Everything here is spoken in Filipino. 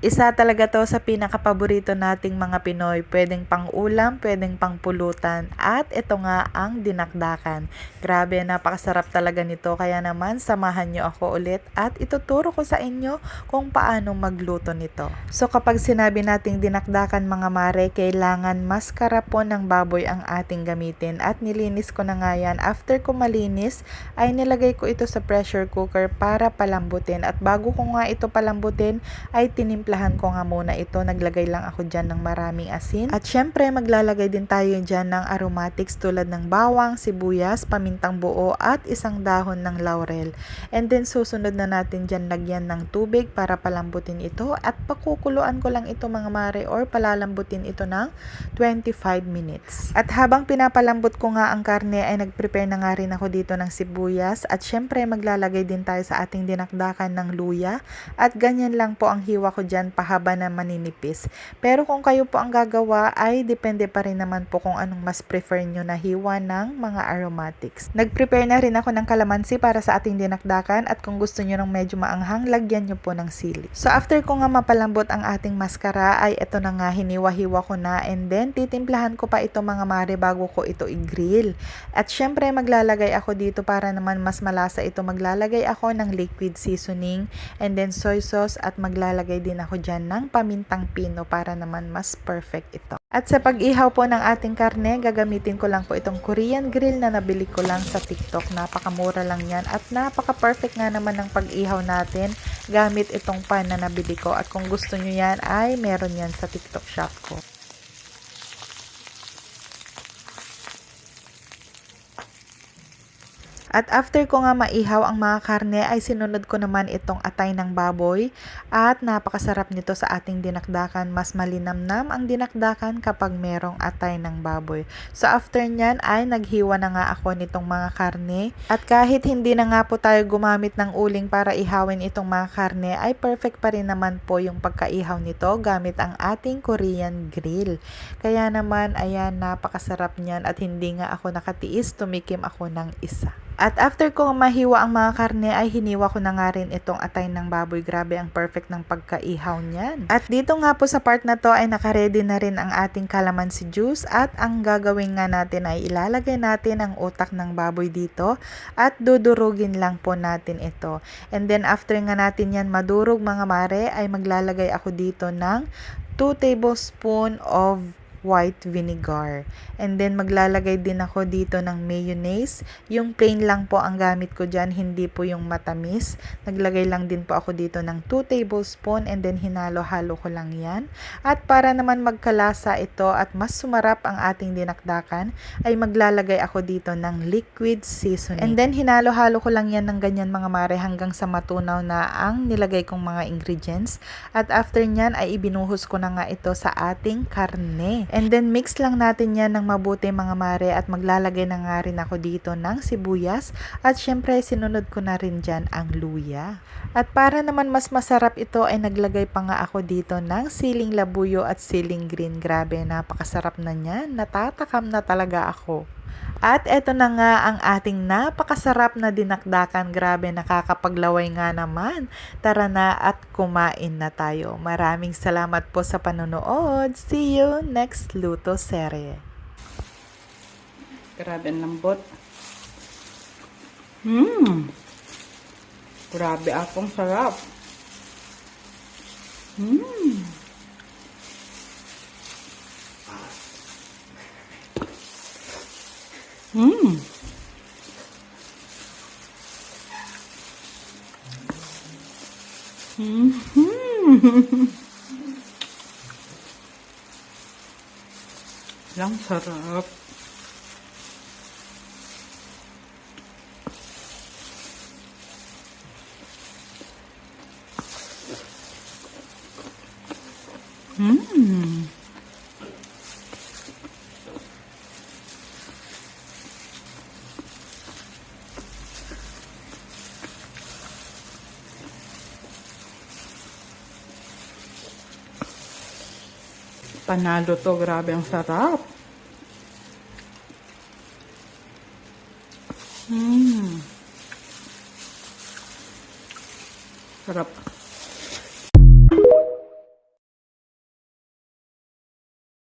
Isa talaga to sa pinakapaborito nating mga Pinoy. Pwedeng pang ulam, pwedeng pang pulutan. At ito nga ang dinakdakan. Grabe, napakasarap talaga nito. Kaya naman, samahan nyo ako ulit at ituturo ko sa inyo kung paano magluto nito. So kapag sinabi nating dinakdakan mga mare, kailangan maskara po ng baboy ang ating gamitin. At nilinis ko na nga yan. After ko malinis, ay nilagay ko ito sa pressure cooker para palambutin. At bago ko nga ito palambutin, ay tinimplahan ko nga muna ito. Naglagay lang ako dyan ng maraming asin. At syempre maglalagay din tayo dyan ng aromatics tulad ng bawang, sibuyas, pamintang buo at isang dahon ng laurel. And then susunod na natin dyan lagyan ng tubig para palambutin ito. At pakukuluan ko lang ito mga mare or palalambutin ito ng 25 minutes. At habang pinapalambot ko nga ang karne ay nagprepare na nga rin ako dito ng sibuyas. At syempre maglalagay din tayo sa ating dinakdakan ng luya. At ganyan lang po ang hiwa ko dyan, pahaba na maninipis. Pero kung kayo po ang gagawa ay depende pa rin naman po kung anong mas prefer nyo na hiwa ng mga aromatics. Nag-prepare na rin ako ng kalamansi para sa ating dinakdakan at kung gusto nyo ng medyo maanghang, lagyan nyo po ng sili. So after ko nga mapalambot ang ating maskara ay ito na nga, hiniwa-hiwa ko na and then titimplahan ko pa ito mga mare bago ko ito i-grill. At syempre maglalagay ako dito para naman mas malasa ito, maglalagay ako ng liquid seasoning and then soy sauce at maglalagay din ako dyan ng pamintang pino para naman mas perfect ito. At sa pag-ihaw po ng ating karne, gagamitin ko lang po itong Korean grill na nabili ko lang sa TikTok. Napakamura lang yan at napaka-perfect nga naman ng pag-ihaw natin gamit itong pan na nabili ko. At kung gusto nyo yan ay meron yan sa TikTok shop ko. At after ko nga maihaw ang mga karne ay sinunod ko naman itong atay ng baboy at napakasarap nito sa ating dinakdakan. Mas malinamnam ang dinakdakan kapag merong atay ng baboy. So after nyan ay naghiwa na nga ako nitong mga karne at kahit hindi na nga po tayo gumamit ng uling para ihawin itong mga karne ay perfect pa rin naman po yung pagkaihaw nito gamit ang ating Korean grill. Kaya naman ayan, napakasarap nyan at hindi nga ako nakatiis, tumikim ako ng isa. At after ko mahiwa ang mga karne ay hiniwa ko na nga rin itong atay ng baboy. Grabe ang perfect ng pagkaihaw niyan. At dito nga po sa part na to ay nakaredy na rin ang ating calamansi juice at ang gagawin nga natin ay ilalagay natin ang utak ng baboy dito at dudurugin lang po natin ito. And then after nga natin yan madurog mga mare ay maglalagay ako dito ng 2 tablespoon of white vinegar. And then maglalagay din ako dito ng mayonnaise. Yung plain lang po ang gamit ko dyan, hindi po yung matamis. Naglagay lang din po ako dito ng 2 tablespoon and then hinalo-halo ko lang yan. At para naman magkalasa ito at mas sumarap ang ating dinakdakan, ay maglalagay ako dito ng liquid seasoning. And then hinalo-halo ko lang yan ng ganyan mga mare hanggang sa matunaw na ang nilagay kong mga ingredients. At after nyan ay ibinuhos ko na nga ito sa ating karne. And then mix lang natin yan ng mabuti mga mare at maglalagay na nga rin ako dito ng sibuyas at syempre sinunod ko na rin dyan ang luya. At para naman mas masarap ito ay naglagay pa nga ako dito ng siling labuyo at siling green. Grabe, napakasarap na niyan. Natatakam na talaga ako. At eto na nga ang ating napakasarap na dinakdakan. Grabe, nakakapaglaway nga naman. Tara na at kumain na tayo. Maraming salamat po sa panonood. See you next luto serye. Grabe ang lambot. Grabe akong sarap. Lang sarap. Panalo to, grabe ang sarap. Sarap.